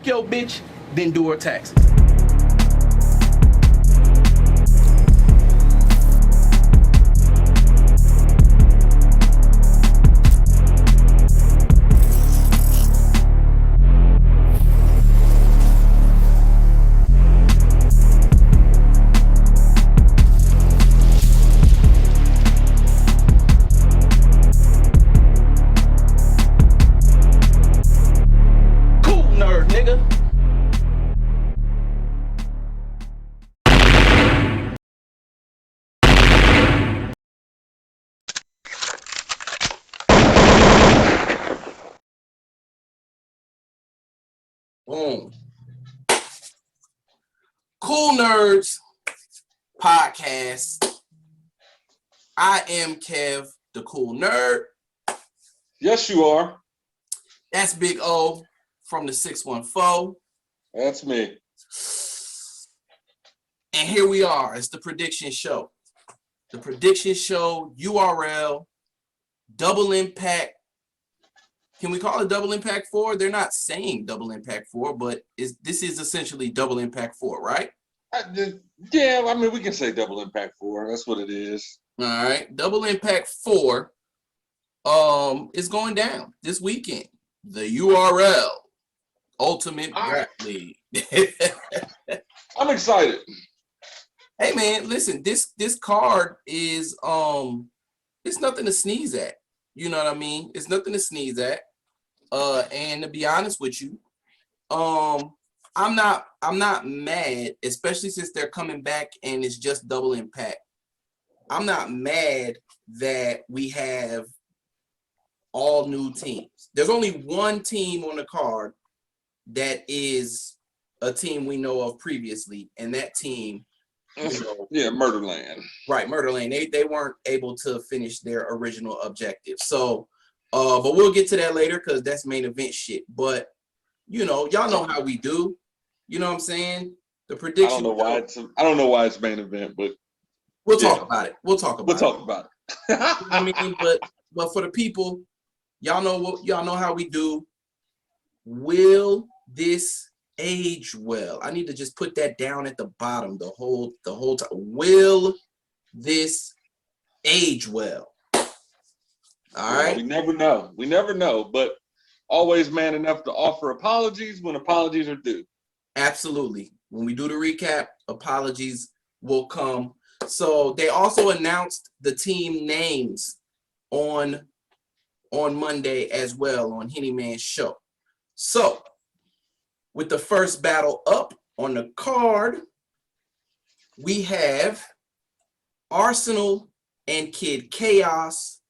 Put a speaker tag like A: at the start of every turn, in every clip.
A: your bitch, then do her taxes. Kool Nerd, nigga. Boom. Kool Nerds podcast. I am Kev, the Kool Nerd.
B: Yes, you are.
A: That's Big O from the 614.
B: That's me.
A: And here we are. It's the prediction show. The prediction show URL, double impact. Can we call it double impact 4? They're not saying double impact 4, but this is essentially double impact 4, right?
B: Yeah, I mean, we can say double impact 4. That's what it is.
A: All right. Double impact 4 is going down this weekend. The URL Ultimate Rap League.
B: I'm excited.
A: Hey man, listen, this card is it's nothing to sneeze at. You know what I mean? It's nothing to sneeze at. And to be honest with you, I'm not mad, especially since they're coming back and it's just double impact. I'm not mad that we have all new teams. There's only one team on the card that is a team we know of previously, and that team, you know,
B: Yeah, Murderland.
A: right, Murderland. They weren't able to finish their original objective. So, but we'll get to that later because that's main event shit. But you know, y'all know how we do. You know what I'm saying? The prediction.
B: I don't know why it's main event, but
A: we'll talk about it. We'll talk about
B: it.
A: You know what I mean, but for the people, y'all know how we do. Will this age well? I need to just put that down at the bottom the whole time. Will this age well? All right.
B: We never know, but always man enough to offer apologies when apologies are due.
A: Absolutely. When we do the recap, apologies will come. So they also announced the team names on Monday as well on Henny Man's show. So with the first battle up on the card, we have Arsenal and Kid Chaos,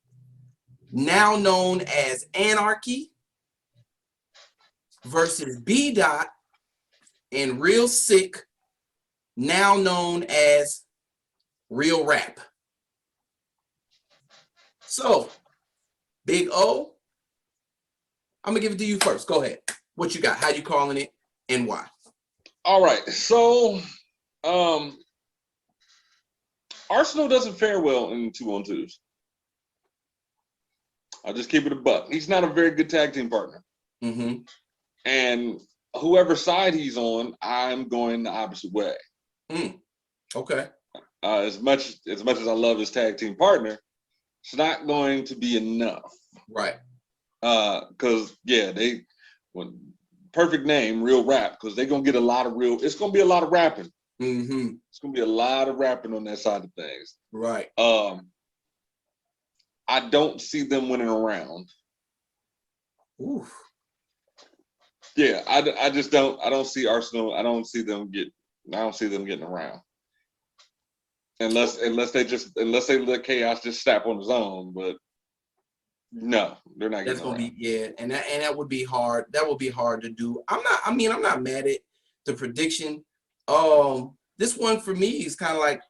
A: now known as Anarchy, versus B Dot and Real Sick, now known as Real Rap. So, Big O, I'm gonna give it to you first. Go ahead. What you got? How you calling it and why?
B: All right. So, Arsenal doesn't fare well in 2-on-2s. I'll just keep it a buck. He's not a very good tag team partner.
A: Mm-hmm.
B: And whoever side he's on, I'm going the opposite way.
A: Okay.
B: As much as I love his tag team partner, it's not going to be enough.
A: Right.
B: Because perfect name, Real Rap, because they're gonna get a lot of it's gonna be a lot of rapping.
A: Mm-hmm.
B: It's gonna be a lot of rapping on that side of things.
A: Right.
B: I don't see them winning a round.
A: Oof.
B: Yeah, I just don't. I don't see Arsenal. I don't see them getting around. Unless they let Chaos just snap on his own, but no, they're not.
A: That's gonna be and that would be hard. That would be hard to do. I'm not mad at the prediction. This one for me is kind of like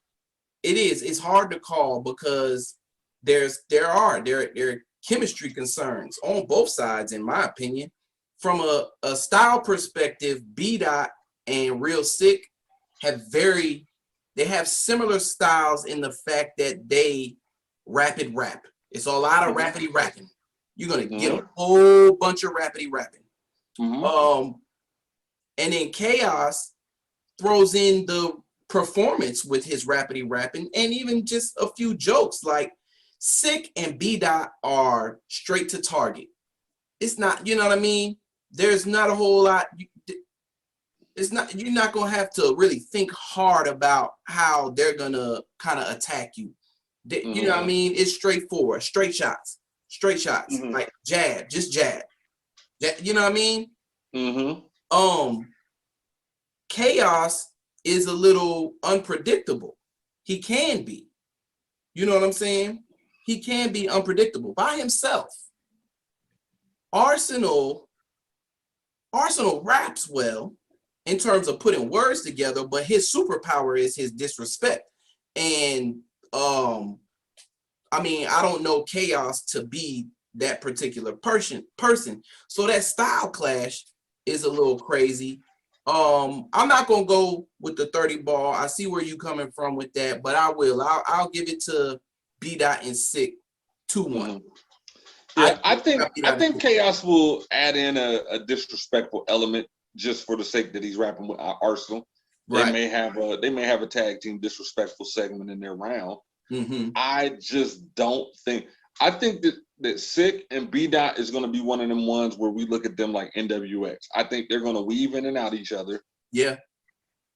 A: it's hard to call because there are chemistry concerns on both sides, in my opinion. From a style perspective, B Dot and Real Sick have similar styles in the fact that they rapid rap. It's a lot of rapidy rapping. You're gonna get a whole bunch of rapidy rapping. And then Chaos throws in the performance with his rapidy rapping and even just a few jokes. Like Sick and B Dot are straight to target. It's not, you know what I mean? There's not a whole lot. It's not, you're not gonna have to really think hard about how they're gonna kind of attack you. You know what I mean? It's straightforward, straight shots, like jab, just jab. You know what I mean? Chaos is a little unpredictable. He can be. You know what I'm saying? He can be unpredictable by himself. Arsenal raps well in terms of putting words together, but his superpower is his disrespect. And I mean, I don't know Chaos to be that particular person. So that style clash is a little crazy. I'm not gonna go with the 30 ball. I see where you coming from with that, but I will. I'll give it to B Dot and Sick 2-1.
B: Yeah, I think Chaos will add in a disrespectful element just for the sake that he's rapping with Arsenal. Right. They may have a tag team disrespectful segment in their round. I just don't think. I think that Sick and B Dot is going to be one of them ones where we look at them like NWX. I think they're going to weave in and out each other.
A: Yeah.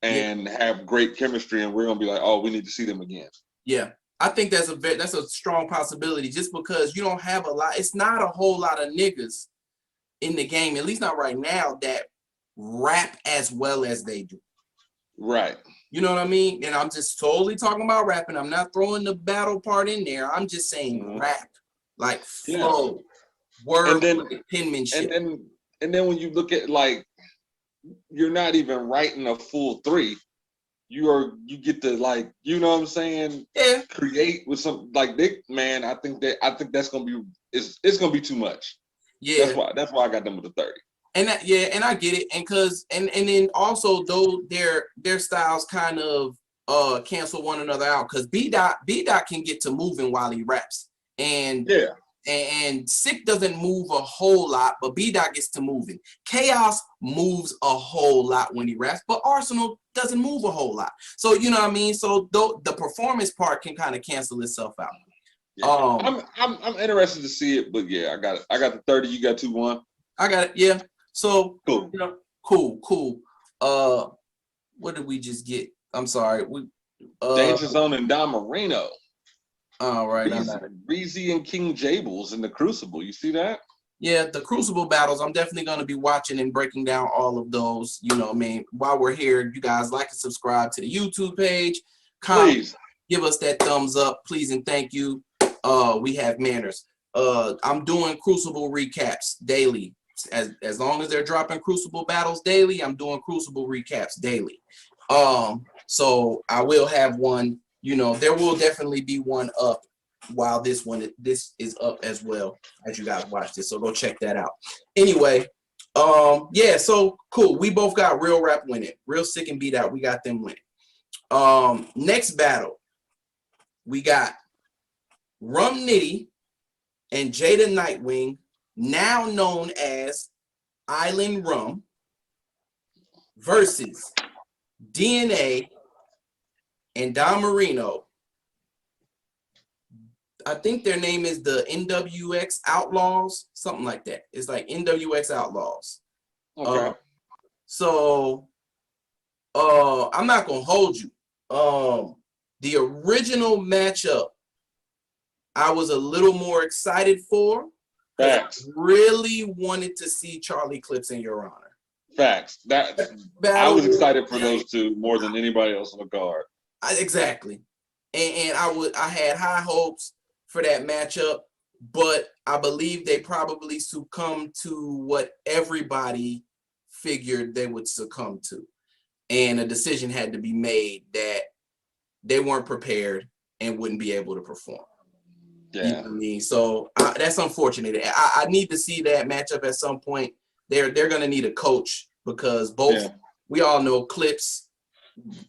B: And have great chemistry, and we're going to be like, oh, we need to see them again.
A: Yeah. I think that's a strong possibility just because you don't have a lot. It's not a whole lot of niggas in the game, at least not right now, that rap as well as they do.
B: Right.
A: You know what I mean? And I'm just totally talking about rapping. I'm not throwing the battle part in there. I'm just saying rap, like flow, word, penmanship.
B: And then when you look at, like, you're not even writing a full 3. You get to, like, you know what I'm saying?
A: Yeah.
B: Create with some, like, man. I think that's gonna be it's gonna be too much. Yeah. That's why I got them with the 30.
A: And that, yeah, and I get it, and then also though their styles kind of cancel one another out because B Dot can get to moving while he raps, and Sick doesn't move a whole lot, but B Dot gets to moving. Chaos moves a whole lot when he raps, but Arsenal doesn't move a whole lot. So you know what I mean. So the performance part can kind of cancel itself out.
B: Yeah. I'm interested to see it, but yeah, I got it. I got the 30. You got 2-1.
A: I got it. Yeah. So
B: cool.
A: You know, cool. What did we just get? I'm sorry.
B: Danger Zone and Don Marino.
A: All right.
B: Breezy and King Jables in the Crucible. You see that?
A: Yeah, the Crucible battles. I'm definitely going to be watching and breaking down all of those. You know, I mean, while we're here, you guys like and subscribe to the YouTube page.
B: Please
A: give us that thumbs up, please and thank you. We have manners. I'm doing Crucible recaps daily. As long as they're dropping Crucible battles daily, I'm doing Crucible recaps daily. So I will have one, you know, there will definitely be one up while this is up as well as you guys watch this. So go check that out. Anyway, yeah, so cool. We both got Real Rap winning. Real Sick and Beat Out. We got them winning. Next battle, we got Rum Nitty and Jada Nightwing, now known as Island Rum, versus DNA and Don Marino. I think their name is the NWX Outlaws, something like that. It's like NWX Outlaws.
B: Okay.
A: So I'm not gonna hold you. The original matchup, I was a little more excited for.
B: Facts.
A: I really wanted to see Charlie Clips and Your Honor.
B: Facts. I was excited for those two more than anybody else on the card.
A: Exactly. And I had high hopes for that matchup, but I believe they probably succumbed to what everybody figured they would succumb to. And a decision had to be made that they weren't prepared and wouldn't be able to perform.
B: Yeah.
A: You know what I mean? So that's unfortunate. I need to see that matchup at some point. They're going to need a coach because we all know Clips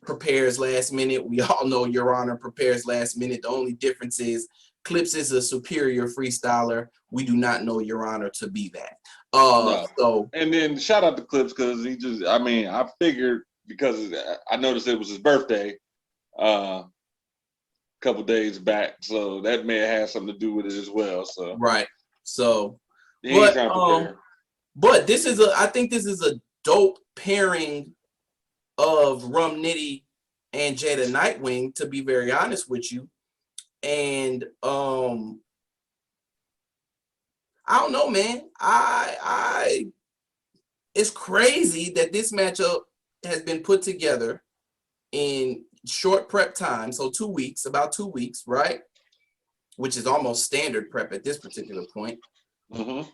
A: prepares last minute. We all know Your Honor prepares last minute. The only difference is Clips is a superior freestyler. We do not know Your Honor to be that.
B: No.
A: So
B: and then shout out to Clips because he just, I mean, I figured because I noticed it was his birthday a couple days back, so that may have had something to do with it as well. So
A: right. So,
B: he ain't trying to prepare.
A: but I think this is a dope pairing of Rum Nitty and Jada Nightwing, to be very honest with you. And I don't know, man. It's crazy that this matchup has been put together in short prep time. So 2 weeks, about 2 weeks, right? Which is almost standard prep at this particular point.
B: Mm-hmm.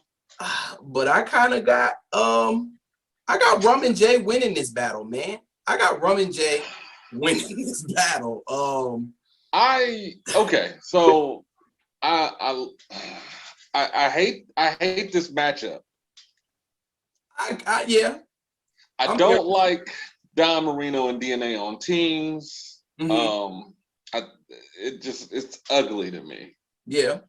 A: But I kind of got I got Rum and Jay winning this battle, man. I got Rum and Jay winning this battle.
B: Okay, so I hate this matchup.
A: Yeah.
B: I don't like Don Marino and DNA on teams.
A: Mm-hmm.
B: It's ugly to me.
A: Yeah.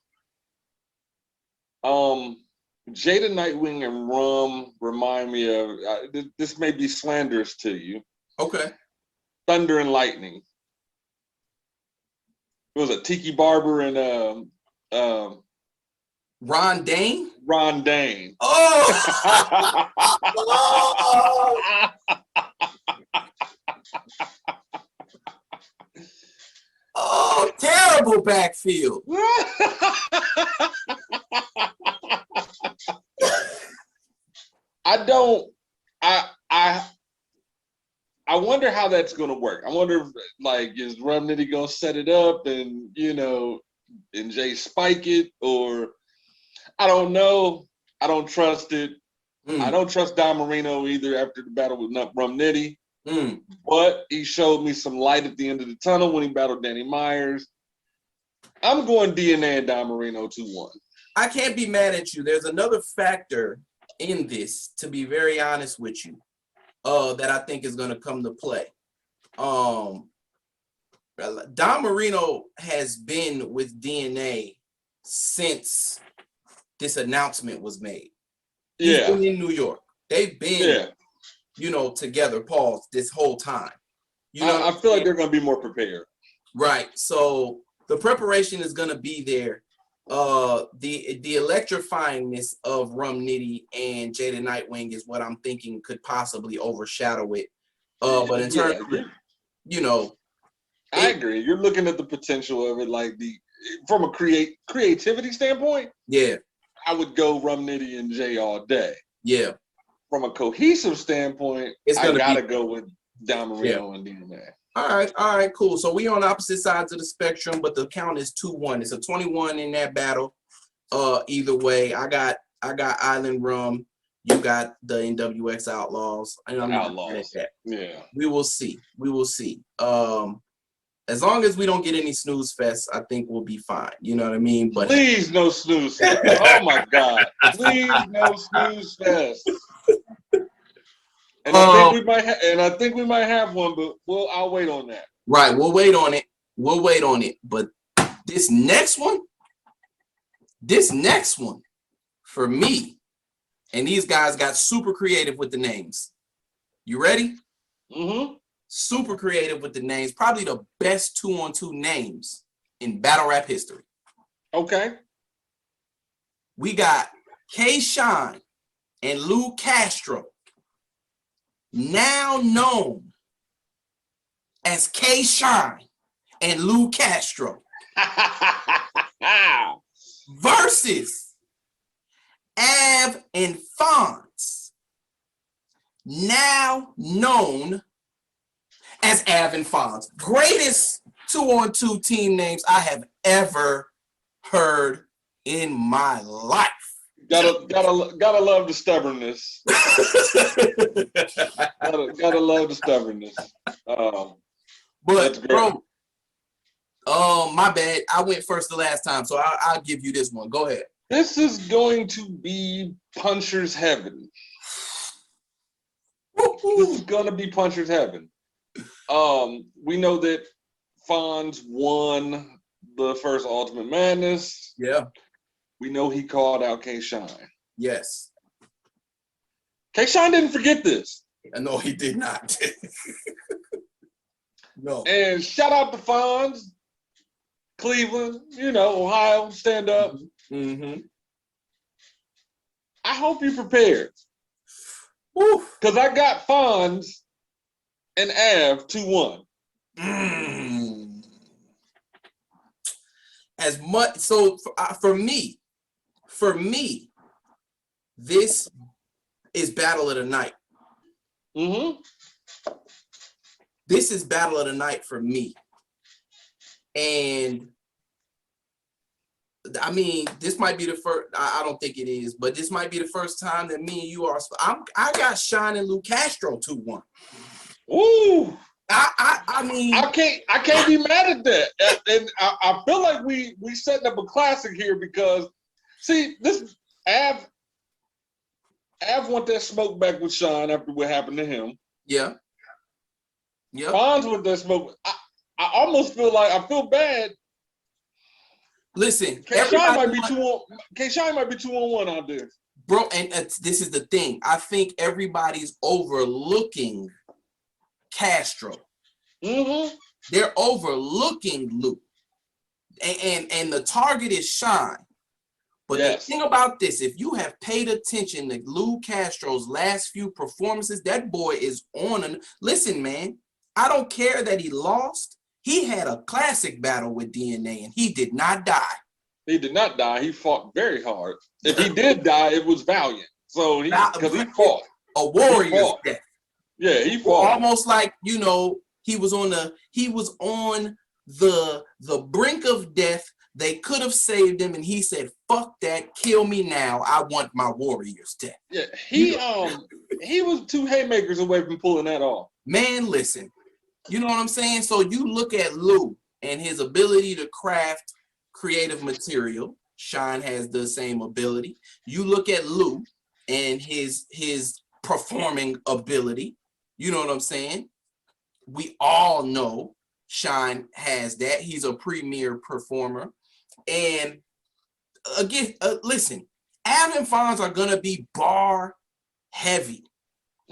B: Jada Nightwing and Rum remind me of this may be slanderous to you.
A: Okay.
B: Thunder and Lightning. It was a Tiki Barber and
A: Ron Dane.
B: Ron Dane.
A: Oh. Oh, terrible backfield.
B: I wonder how that's gonna work. I wonder if, like, is Rum Nitty gonna set it up and and Jay spike it, or I don't know. I don't trust it. I don't trust Don Marino either after the battle with Rum Nitty. But he showed me some light at the end of the tunnel when he battled Danny Myers. I'm going DNA and Don Marino 2-1.
A: I can't be mad at you. There's another factor in this, to be very honest with you, that I think is going to come to play. Don Marino has been with DNA since this announcement was made. He's been in New York. They've been, together, Paul, this whole time.
B: I feel like they're going to be more prepared.
A: Right. So the preparation is going to be there. The electrifyingness of Rum Nitty and Jada Nightwing is what I'm thinking could possibly overshadow it. But in terms of,
B: I agree. You're looking at the potential of it, like from a creativity standpoint.
A: Yeah,
B: I would go Rum Nitty and Jay all day.
A: Yeah.
B: From a cohesive standpoint, I gotta go with Don Marino and DNA.
A: All right, cool. So we on opposite sides of the spectrum, but the count is 2-1. It's a 21 in that battle. Either way, I got Island Rum. You got the NWX Outlaws. And I'm
B: Outlaws. Yeah.
A: We will see. As long as we don't get any snooze fest, I think we'll be fine. You know what I mean? But
B: please no snooze fest. Oh my God. Please no snooze fest. And I think we might have one, but I'll wait on that.
A: Right, we'll wait on it. But this next one for me, and these guys got super creative with the names. You ready?
B: Mm-hmm.
A: Super creative with the names. Probably the best 2-on-2 names in battle rap history.
B: Okay.
A: We got K-Shine and Lou Castro, now known as K-Shine and Lou Castro, versus Av and Fonz, now known as Av and Fonz. Greatest 2-on-2 team names I have ever heard in my life.
B: Gotta love the stubbornness. gotta love the stubbornness.
A: But bro, my bad. I went first the last time, so I'll give you this one. Go ahead.
B: This is going to be Puncher's Heaven. This is gonna be Puncher's Heaven. We know that Fonz won the first Ultimate Madness.
A: Yeah.
B: We know he called out K-Shine.
A: Yes.
B: K-Shine didn't forget this.
A: No, he did not. No.
B: And shout out to Fonz, Cleveland, Ohio, stand up.
A: Mm-hmm.
B: I hope you're prepared. Because I got Fonz and Av 2-1.
A: As much, so for me, this is battle of the night.
B: Mm-hmm.
A: This is battle of the night for me. And I mean, this might be the first, I don't think it is, but this might be the first time that me and you are, I got Shine and Lou Castro 2-1.
B: Ooh.
A: I mean,
B: I can't be mad at that. And I feel like we setting up a classic here because, see, this Av want that smoke back with Sean after what happened to him.
A: Yeah. Yeah.
B: Fonz with that smoke. I almost feel like I feel bad.
A: Listen,
B: K-Shine might be 2-on-1 out there.
A: Bro, and this is the thing. I think everybody's overlooking Castro.
B: Mm-hmm.
A: They're overlooking Lou. And the target is Shine. But yes. The thing about this, if you have paid attention to Lou Castro's last few performances, that boy is on. Listen, man, I don't care that he lost. He had a classic battle with DNA, and he did not die.
B: He did not die. He fought very hard. If he did die, it was valiant. So because he fought
A: a warrior's death.
B: Yeah, he fought.
A: Almost like he was on the brink of death. They could have saved him, and he said, "Fuck that! Kill me now. I want my warrior's death."
B: Yeah, he was 2 haymakers away from pulling that off.
A: Man, listen. You know what I'm saying? So you look at Lou and his ability to craft creative material. Shine has the same ability. You look at Lou and his performing ability. You know what I'm saying? We all know Shine has that. He's a premier performer. And again, listen, Av and Fonz are gonna be bar heavy.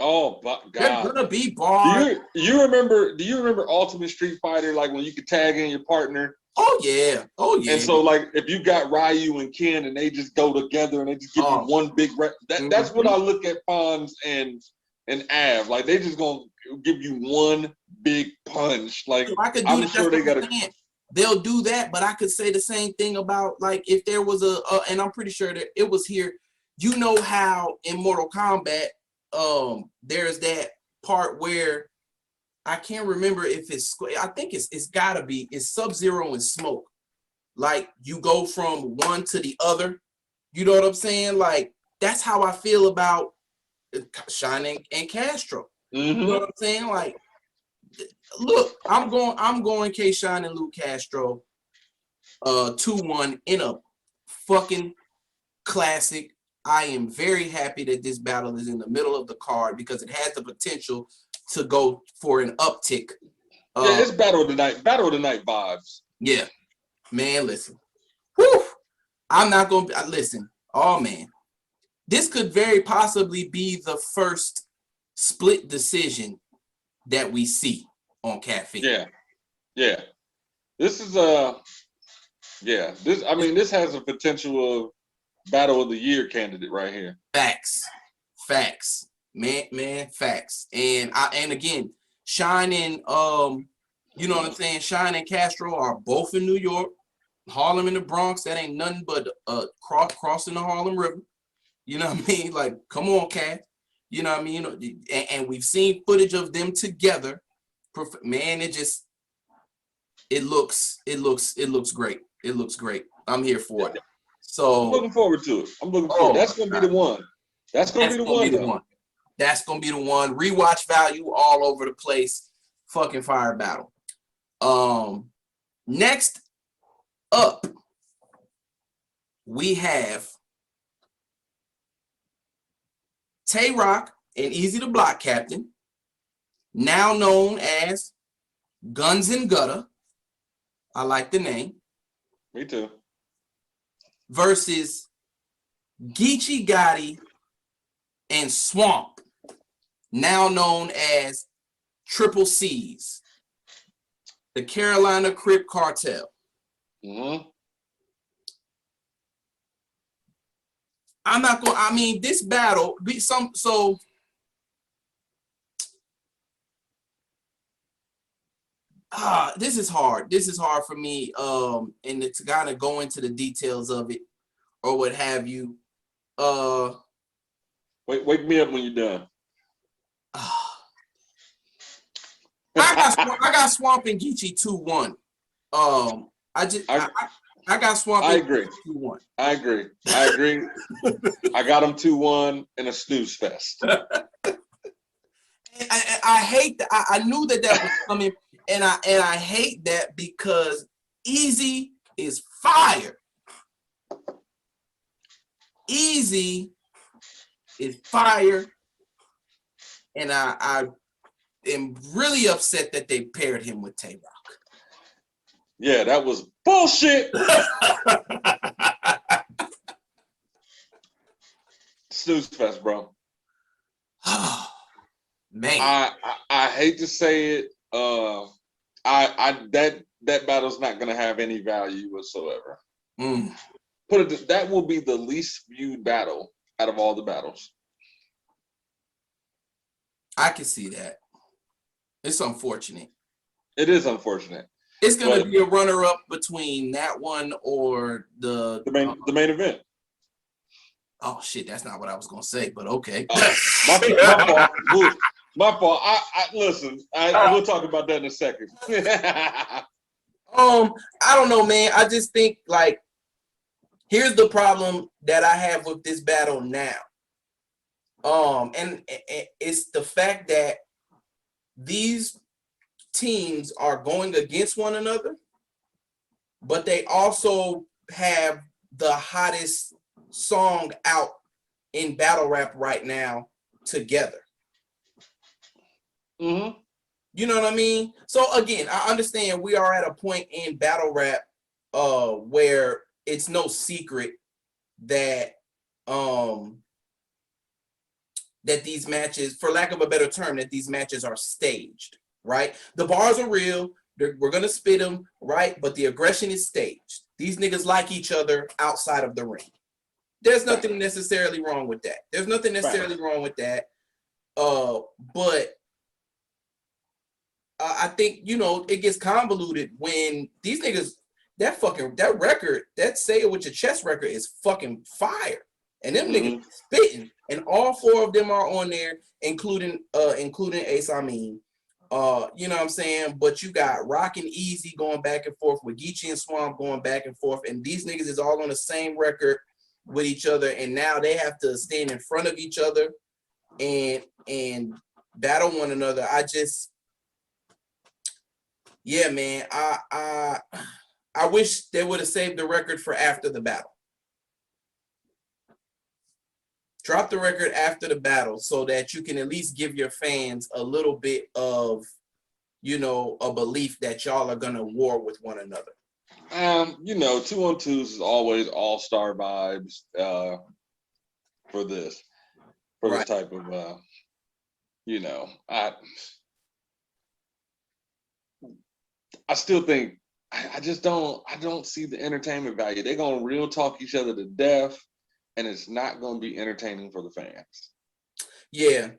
B: Oh, God.
A: They're gonna be bar.
B: Do you remember Ultimate Street Fighter, like when you could tag in your partner?
A: Oh yeah.
B: And so like if you got Ryu and Ken and they just go together and they just give you one big that's what I look at Fonz and Av. Like they just gonna give you one big punch. Like I'm sure they gotta.
A: They'll do that, but I could say the same thing about like if there was and I'm pretty sure that it was here. You know how in Mortal Kombat, there's that part where I can't remember if I think it's gotta be Sub-Zero and Smoke. Like you go from one to the other. You know what I'm saying? Like that's how I feel about Shine and Castro.
B: Mm-hmm.
A: You know what I'm saying? Like, look, I'm going K-Shine and Lou Castro 2-1 in a fucking classic. I am very happy that this battle is in the middle of the card because it has the potential to go for an uptick.
B: Yeah, it's battle of the night vibes.
A: Yeah, man, listen. Whew. I'm not going to listen. Oh man, this could very possibly be the first split decision that we see on Cafe.
B: Yeah. This is this has a potential of battle of the year candidate right here.
A: Facts. Man, facts. And again, Shine and you know what I'm saying? Shine and Castro are both in New York, Harlem and the Bronx. That ain't nothing but crossing the Harlem River. You know what I mean? Like, come on, Cat. You know what I mean? You know, and we've seen footage of them together. Man, it looks great. It looks great. I'm here for it. So
B: I'm looking forward to it. That's gonna be the one. That's gonna be the one.
A: That's gonna be the one. Rewatch value all over the place. Fucking fire battle. Next up, we have Tay Rock and Easy the Block Captain, now known as Guns and Gutter. I like the name.
B: Me too.
A: Versus Geechee Gotti and Swamp, now known as Triple C's, the Carolina Crip Cartel.
B: Mm-hmm.
A: I'm not going. I mean, this battle be some so. This is hard. This is hard for me. And to kind of go into the details of it or what have you.
B: Wake me up when you're done.
A: I got Swamp and Geechee 2-1. I got Swamp.
B: I agree.
A: 2-1.
B: I agree. I got them 2-1 in a snooze fest.
A: I hate that. I knew that was coming, and I hate that because Easy is fire. Easy is fire, and I am really upset that they paired him with Tay Rock.
B: Yeah, that was bullshit. Snooze fest, bro.
A: Man,
B: I hate to say it. That battle's not gonna have any value whatsoever. That will be the least viewed battle out of all the battles.
A: I can see that. It's unfortunate.
B: It is unfortunate.
A: It's gonna be a runner-up between that one or the
B: main event.
A: Oh shit, that's not what I was gonna say, but okay.
B: My fault. My fault. Listen. We'll talk about that in a second.
A: I don't know, man. I just think like here's the problem that I have with this battle now. And it's the fact that these teams are going against one another, but they also have the hottest song out in battle rap right now together.
B: Mm-hmm.
A: You know what I mean? So again, I understand we are at a point in battle rap where it's no secret that that these matches, for lack of a better term, that these matches are staged, right? The bars are real. We're going to spit them, right? But the aggression is staged. These niggas like each other outside of the ring. There's nothing necessarily wrong with that. There's nothing necessarily wrong with that. But I think, you know, it gets convoluted when these niggas, that record, that Say It With Your Chest record is fucking fire. And them niggas spitting. And all four of them are on there, including Ace Amin. You know what I'm saying? But you got Rock and Easy going back and forth with Geechee and Swamp going back and forth. And these niggas is all on the same record with each other. And now they have to stand in front of each other and battle one another. Yeah, man. I wish they would have saved the record for after the battle. Drop the record after the battle so that you can at least give your fans a little bit of, you know, a belief that y'all are gonna war with one another.
B: You know, 2-on-2s is always all-star vibes for this type of you know, I still think I don't see the entertainment value. They're gonna real talk each other to death, and it's not gonna be entertaining for the fans.
A: Yeah.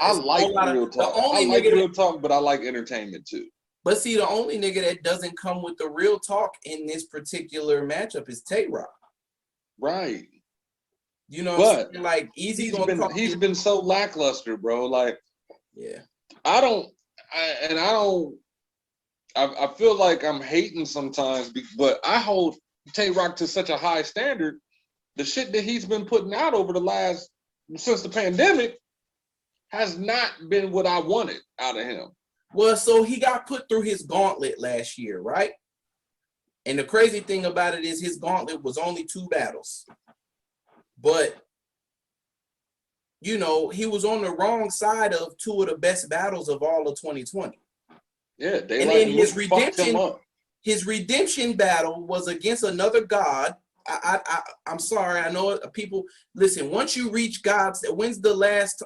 B: I like real talk. I like real talk, but I like entertainment too.
A: But see, the only nigga that doesn't come with the real talk in this particular matchup is Tay Rock.
B: Right.
A: You know what I'm saying? Like Easy
B: he's been so lackluster, bro. Like,
A: yeah.
B: I feel like I'm hating sometimes, but I hold Tay Rock to such a high standard. The shit that he's been putting out since the pandemic has not been what I wanted out of him.
A: Well, so he got put through his gauntlet last year, right? And the crazy thing about it is his gauntlet was only 2 battles. But, you know, he was on the wrong side of 2 of the best battles of all of 2020.
B: Yeah,
A: and then his redemption, his redemption battle was against another god. I'm sorry. I know people listen. Once you reach God's, when's the last?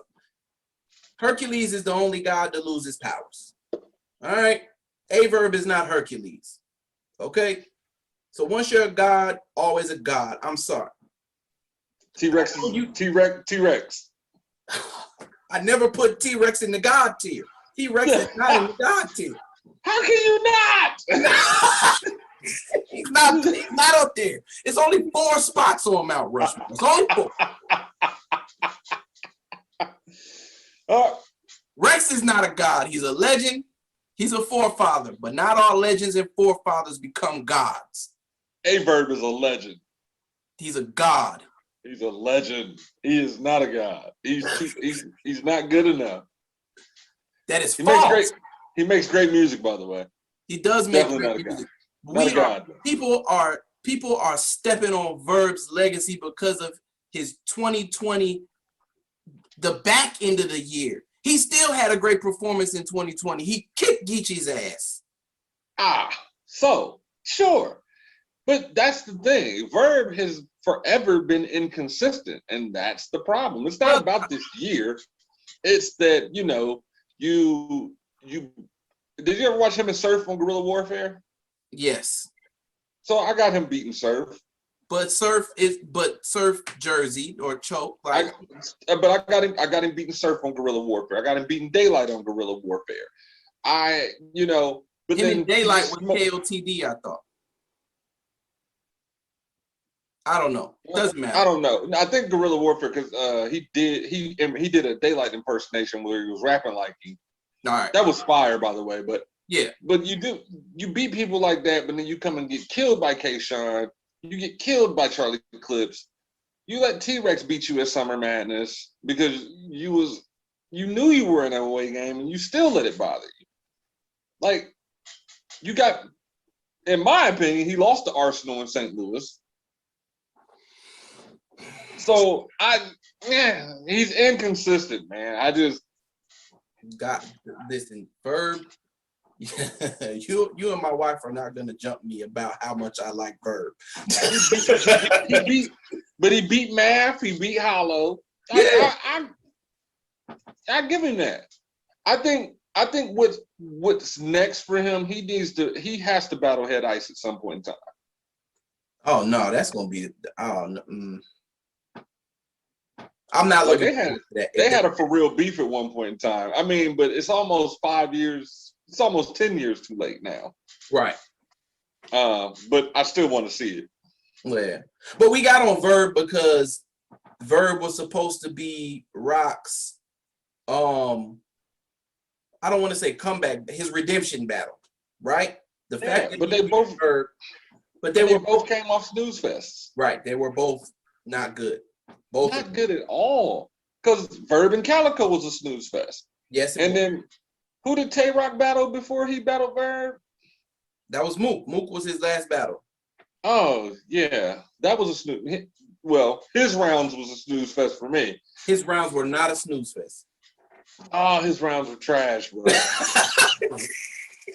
A: Hercules is the only god to lose his powers. All right. Averb is not Hercules. Okay. So once you're a god, always a god. I'm sorry.
B: T-Rex is T-Rex.
A: I never put T-Rex in the god tier. T-Rex is not in the god tier.
B: How can you not?
A: He's not up there. It's only 4 spots on Mount Rushmore. It's only 4. Rex is not a god. He's a legend. He's a forefather, but not all legends and forefathers become gods.
B: Averb is a legend.
A: He's a god.
B: He's a legend. He is not a god. He's not good enough.
A: That is false.
B: He makes great music, by the way.
A: He does make great music. People are stepping on Verb's legacy because of his 2020, the back end of the year. He still had a great performance in 2020. He kicked Geechee's ass.
B: So sure. But that's the thing. Verb has forever been inconsistent, and that's the problem. It's not about this year. It's that, you did you ever watch him and Surf on Guerrilla Warfare?
A: Yes.
B: So I got him beating Surf.
A: But Surf Jersey or choke.
B: But I got him beating Surf on Guerrilla Warfare. I got him beating Daylight on Guerrilla Warfare. But
A: him
B: then
A: in Daylight with KOTD, I thought. I don't know. Doesn't matter.
B: I don't know. I think Guerrilla Warfare because he did a Daylight impersonation where he was rapping like he.
A: All right.
B: That was fire, by the way. But
A: yeah.
B: But you beat people like that, but then you come and get killed by K-Shine. You get killed by Charlie Clips. You let T-Rex beat you at Summer Madness because you knew you were in an away game and you still let it bother you. Like you got, in my opinion, he lost to Arsenal in St. Louis. So he's inconsistent, man. I just
A: listen, Verb. You and my wife are not gonna jump me about how much I like Verb.
B: he beat Math. He beat Hollow.
A: Yeah.
B: I give him that. I think what's next for him. He has to battle Head Ice at some point in time.
A: Oh no, that's gonna be. I'm not looking
B: for that. They had a for real beef at one point in time. I mean, but it's almost 5 years. It's almost 10 years too late now.
A: Right.
B: But I still want to see it.
A: Yeah. But we got on Verb because Verb was supposed to be Rock's I don't want to say comeback, his redemption battle, right? The fact that
B: they both
A: Verb, but
B: they both came off snooze fests.
A: Right. They were both not good.
B: Both not good at all. Because Verb and Calico was a snooze fest.
A: Yes.
B: And then who did Tay Rock battle before he battled Verb?
A: That was Mook. Mook was his last battle.
B: Oh, yeah. That was a snooze. Well, his rounds was a snooze fest for me.
A: His rounds were not a snooze fest.
B: Oh, his rounds were trash, bro.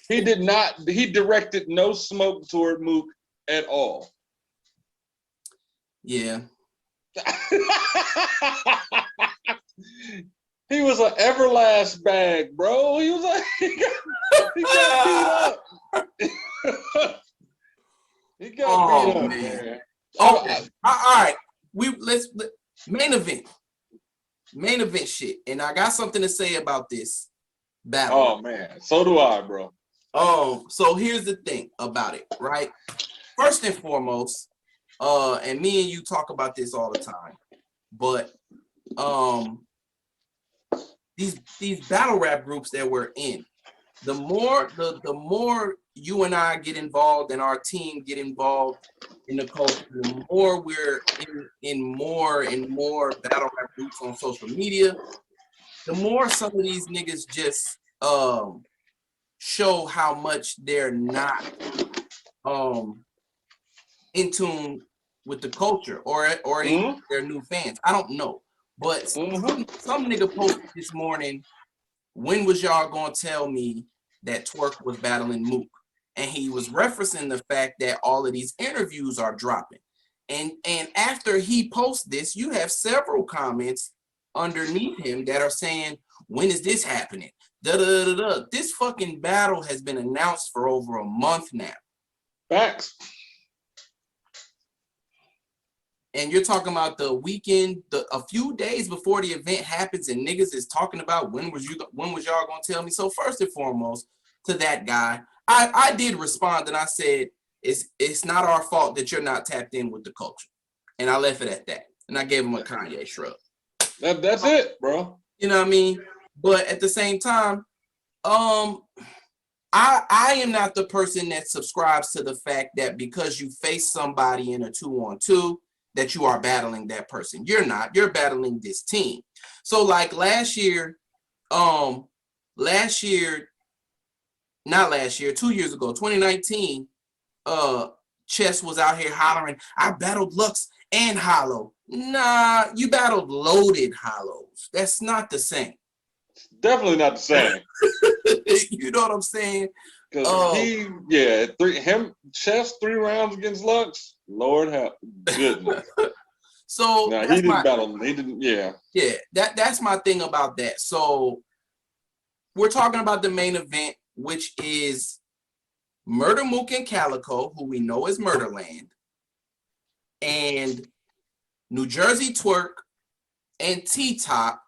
B: He directed no smoke toward Mook at all.
A: Yeah.
B: He was an Everlast bag, bro. He got beat up. He got beat up, man.
A: Okay. All right. Let's main event shit. And I got something to say about this battle.
B: Oh man, so do I, bro.
A: So here's the thing about it, right? First and foremost, and me and you talk about this all the time, but these battle rap groups that we're in, the more you and I get involved and our team get involved in the culture, the more we're in more and more battle rap groups on social media, the more some of these niggas just show how much they're not in tune with the culture or their new fans. I don't know. But some nigga posted this morning, when was y'all gonna tell me that Twerk was battling Mook? and he was referencing the fact that all of these interviews are dropping. And after he posts this, you have several comments underneath him that are saying, when is this happening? Da, da, da, da. This fucking battle has been announced for over a month now.
B: Facts.
A: And you're talking about the weekend, a few days before the event happens, and niggas is talking about when was y'all gonna tell me? So first and foremost, to that guy, I did respond and I said it's not our fault that you're not tapped in with the culture, and I left it at that. And I gave him a Kanye shrug.
B: That's it, bro.
A: You know what I mean? But at the same time, I am not the person that subscribes to the fact that because you face somebody in a 2-on-2 that you are battling that person. You're not. You're battling this team. So like last year, 2 years ago, 2019, Chess was out here hollering, I battled Lux and Hollow. Nah, you battled loaded Hollows. That's not the same.
B: Definitely not the same.
A: You know what I'm saying?
B: Because Chess 3 rounds against Lux. Lord have goodness.
A: So
B: no, he didn't battle. He didn't. Yeah.
A: Yeah, that's my thing about that. So we're talking about the main event, which is Murder Mook and Calico, who we know as Murderland, and New Jersey Twerk and T-Top,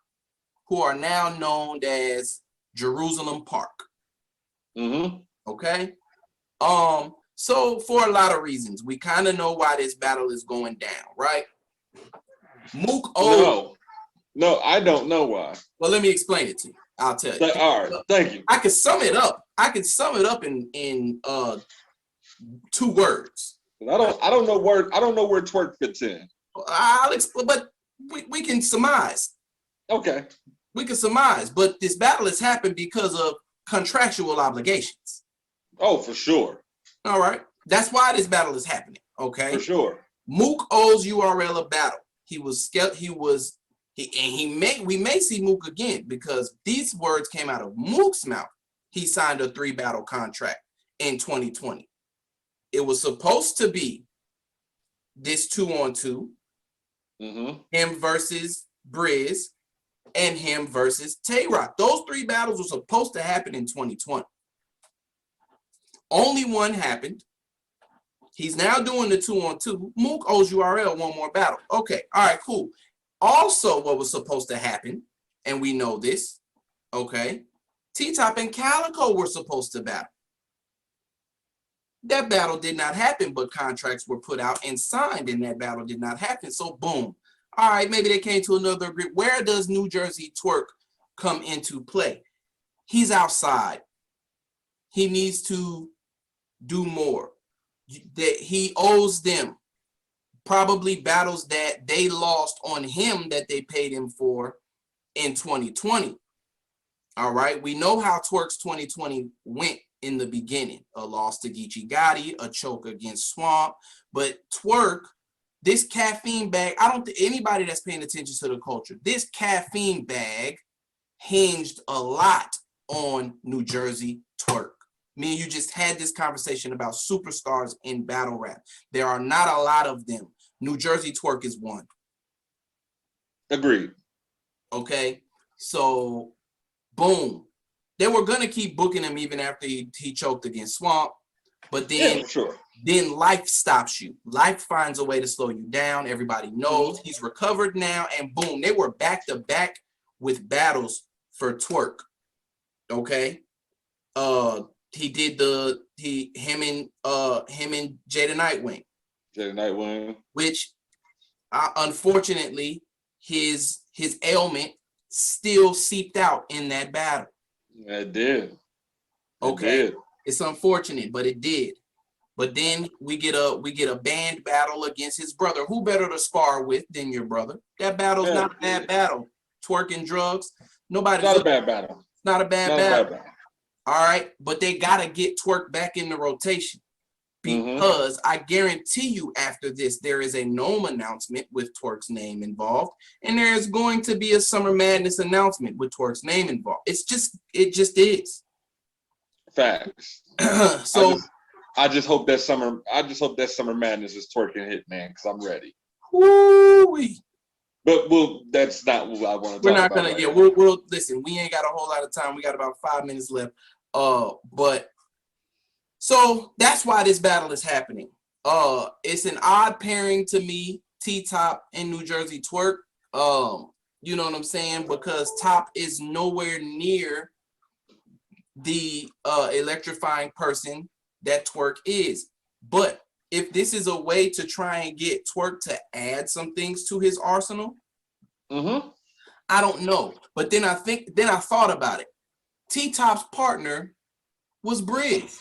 A: who are now known as Jerusalem Park.
B: Mm-hmm.
A: Okay. So for a lot of reasons, we kind of know why this battle is going down, right? Mook
B: No, I don't know why.
A: Well, let me explain it to you. I'll tell you.
B: All right, thank you.
A: I can sum it up. In 2 words.
B: I don't know where Twerk fits in.
A: I'll explain, but we can surmise.
B: Okay.
A: We can surmise, but this battle has happened because of contractual obligations.
B: Oh, for sure.
A: All right. That's why this battle is happening. Okay.
B: For sure.
A: Mook owes URL a battle. We may see Mook again because these words came out of Mook's mouth. He signed a 3-battle contract in 2020. It was supposed to be this 2-on-2, him versus Briz, and him versus Tay-Rock. Those 3 battles were supposed to happen in 2020. Only one happened. He's now doing the 2-on-2. Mook owes URL one more battle. Okay, all right, cool. Also, what was supposed to happen, and we know this, okay, T-Top and Calico were supposed to battle. That battle did not happen, but contracts were put out and signed, and that battle did not happen. So, boom. All right, maybe they came to another agreement. Where does New Jersey Twerk come into play? He's outside. He needs to do more. That he owes them probably battles that they lost on him that they paid him for in 2020. All right, we know how Twerk's 2020 went in the beginning. A loss to Geechee Gotti, a choke against Swamp. But Twerk, this caffeine bag, I don't think anybody that's paying attention to the culture, this caffeine bag hinged a lot on New Jersey Twerk. Me and you just had this conversation about superstars in battle rap. There are not a lot of them. New Jersey Twerk is one.
B: Agreed.
A: Okay, so boom. They were gonna keep booking him even after he choked against Swamp, but then then life stops you. Life finds a way to slow you down. Everybody knows he's recovered now, and boom, they were back to back with battles for Twerk. Okay, he did him and Jada Nightwing.
B: Jada Nightwing,
A: which unfortunately his ailment still seeped out in that battle.
B: It did.
A: Okay, it's unfortunate, but it did. But then we get a band battle against his brother. Who better to spar with than your brother? That battle's not a bad battle. Twerking drugs. Nobody's
B: not a bad battle.
A: It's not a bad battle. All right, but they gotta get Twerk back in the rotation because I guarantee you after this there is a Gnome announcement with Twerk's name involved, and there is going to be a Summer Madness announcement with Twerk's name involved. It just is.
B: Facts.
A: So
B: I just hope that summer madness is twerking hit, man, because I'm ready.
A: Woo-wee.
B: But that's not what I want to
A: We're
B: talk
A: not
B: about
A: gonna.
B: right
A: Yeah,
B: now.
A: we'll listen. We ain't got a whole lot of time. We got about 5 minutes left. But so that's why this battle is happening. It's an odd pairing to me. T-Top and New Jersey Twerk. You know what I'm saying? Because Top is nowhere near the electrifying person that Twerk is. But if this is a way to try and get Twerk to add some things to his arsenal, I don't know. But then I thought about it. T-Top's partner was Briz.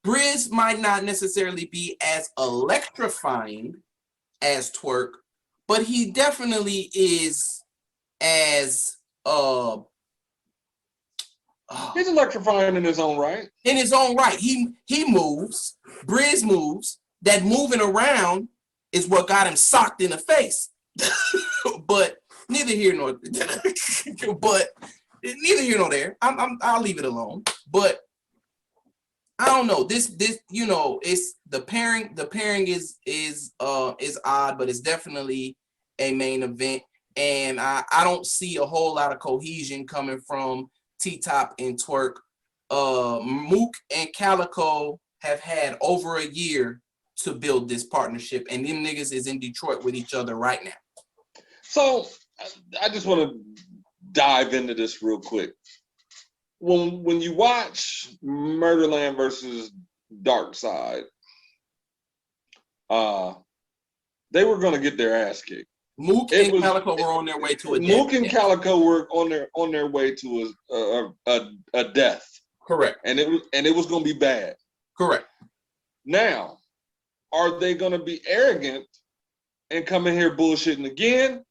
A: Briz might not necessarily be as electrifying as Twerk, but he definitely is as
B: He's electrifying in his own right.
A: in his own right. He moves. Briz moves. That moving around is what got him socked in the face. But neither here nor but neither here nor there. I'll leave it alone. But I don't know. This you know, it's the pairing. The pairing is odd, but it's definitely a main event. And I don't see a whole lot of cohesion coming from T-Top and Twerk. Mook and Calico have had over a year to build this partnership, and them niggas is in Detroit with each other right now.
B: So I just want to dive into this real quick. When you watch Murderland versus Dark Side, they were going to get their ass kicked.
A: Mook and Calico were on their way to a death.
B: Mook and Calico were on their way to a death.
A: Correct.
B: And it was going to be bad.
A: Correct.
B: Now, are they going to be arrogant and come in here bullshitting again?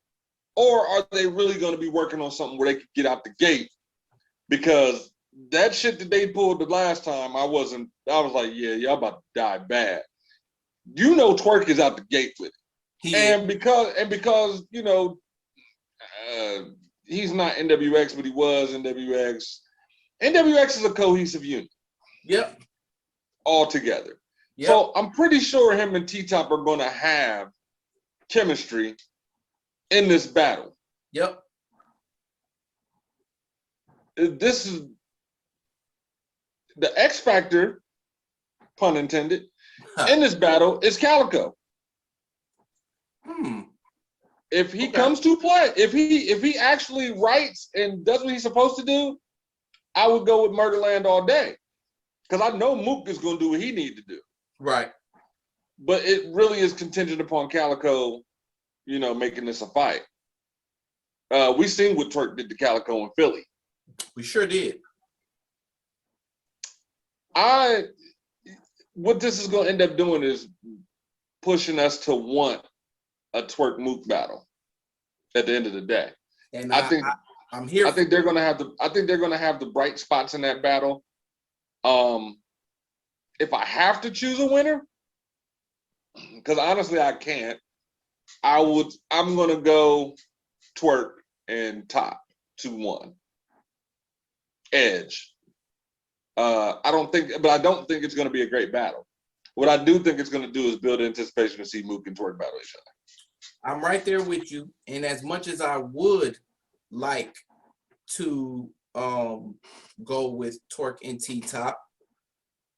B: Or are they really going to be working on something where they could get out the gate? Because that shit that they pulled the last time, I was like, yeah, y'all about to die bad. You know Twerk is out the gate with it. And because you know, he's not NWX, but he was NWX. NWX is a cohesive unit.
A: Yep.
B: All together. Yep. So I'm pretty sure him and T-Top are going to have chemistry in this battle.
A: Yep.
B: This is the X factor, pun intended, in this battle is Calico. If he comes to play, if he actually writes and does what he's supposed to do, I would go with Murderland all day. Because I know Mook is going to do what he needs to do.
A: Right.
B: But it really is contingent upon Calico, you know, making this a fight. We seen what Twerk did to Calico in Philly.
A: We sure did.
B: What this is going to end up doing is pushing us to want a Twerk Mook battle at the end of the day.
A: And I'm here.
B: I think they're going to have the bright spots in that battle. If I have to choose a winner, because honestly I can't, I'm going to go Twerk and Top 2-1. Edge. I don't think it's going to be a great battle. What I do think it's going to do is build anticipation to see Mook and Twerk battle each other.
A: I'm right there with you. And as much as I would like to go with Twerk and T-Top,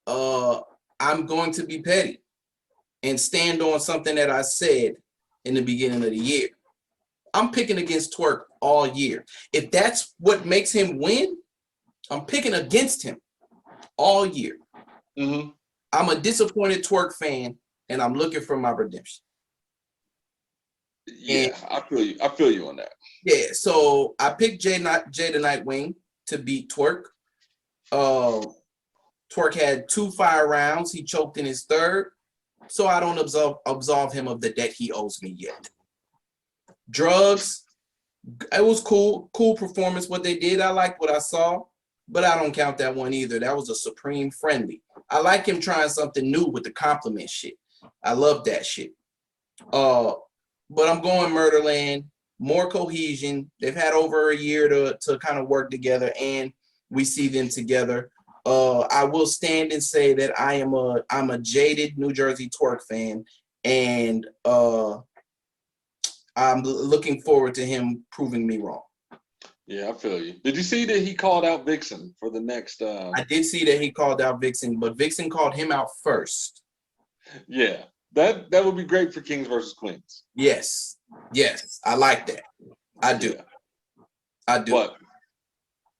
A: I'm going to be petty and stand on something that I said in the beginning of the year. I'm picking against Twerk all year. If that's what makes him win, I'm picking against him all year.
B: Mm-hmm.
A: I'm a disappointed Twerk fan, and I'm looking for my redemption.
B: Yeah, I feel you on that.
A: Yeah, so I picked Jay the Nightwing to beat Twerk. Twerk had 2 fire rounds. He choked in his third, so I don't absolve him of the debt he owes me yet. Drugs, it was cool performance what they did. I liked what I saw, but I don't count that one either. That was a supreme friendly. I like him trying something new with the compliment shit. I love that shit. But I'm going Murderland, more cohesion. They've had over a year to kind of work together, and we see them together. I will stand and say that I'm a jaded New Jersey twerk fan, and I'm looking forward to him proving me wrong.
B: Yeah, I feel you. Did you see that he called out Vixen for the next?
A: I did see that he called out Vixen, but Vixen called him out first.
B: Yeah, that would be great for Kings versus Queens.
A: Yes, I like that. I do.
B: Yeah.
A: I do.
B: But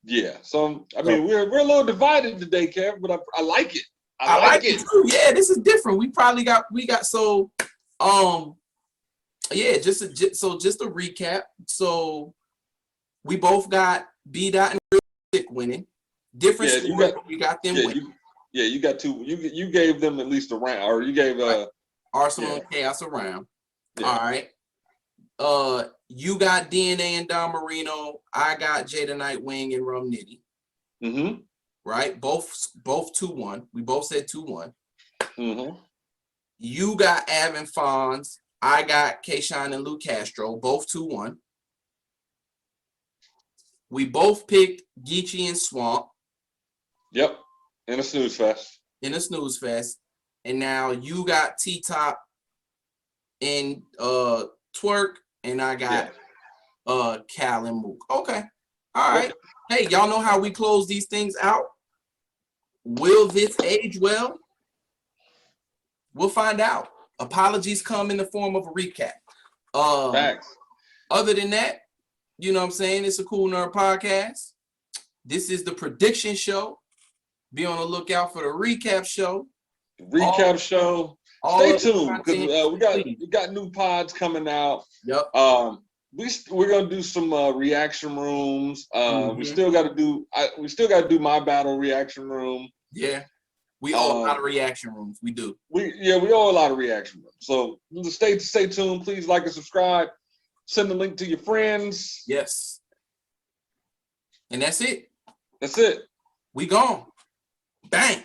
B: yeah, so I mean, we're a little divided today, Kev, but I like it. I like it
A: too. Yeah, this is different. We got so yeah, just to recap. So we both got B Dot and Real Sick winning. Different story. We got them winning.
B: You got two. You gave them at least a round, or you gave
A: Arsenal and Chaos a round.
B: Yeah.
A: All right. You got DNA and Don Marino. I got Jada Nightwing and Rum Nitty.
B: Mm-hmm.
A: Right? Both 2-1. We both said 2-1.
B: Mm-hmm.
A: You got Av and Fonz. I got Kayshawn and Lou Castro. Both 2-1. We both picked Geechee and Swamp.
B: Yep. In a snooze fest.
A: And now you got T-Top and Twerk, and I got Cal and Mook. Okay. All right. Hey, y'all know how we close these things out? Will this age well? We'll find out. Apologies come in the form of a recap.
B: Facts.
A: Other than that, you know what I'm saying? It's a Kool Nerd podcast. This is the prediction show. Be on the lookout for the recap show.
B: Stay tuned because we got new pods coming out.
A: Yep.
B: We're gonna do some reaction rooms. We still got to do my battle reaction room.
A: Yeah. We owe a lot of reaction rooms. We do.
B: We owe a lot of reaction rooms. So stay tuned. Please like and subscribe. Send the link to your friends.
A: Yes. And that's it.
B: That's it.
A: We gone. Bang.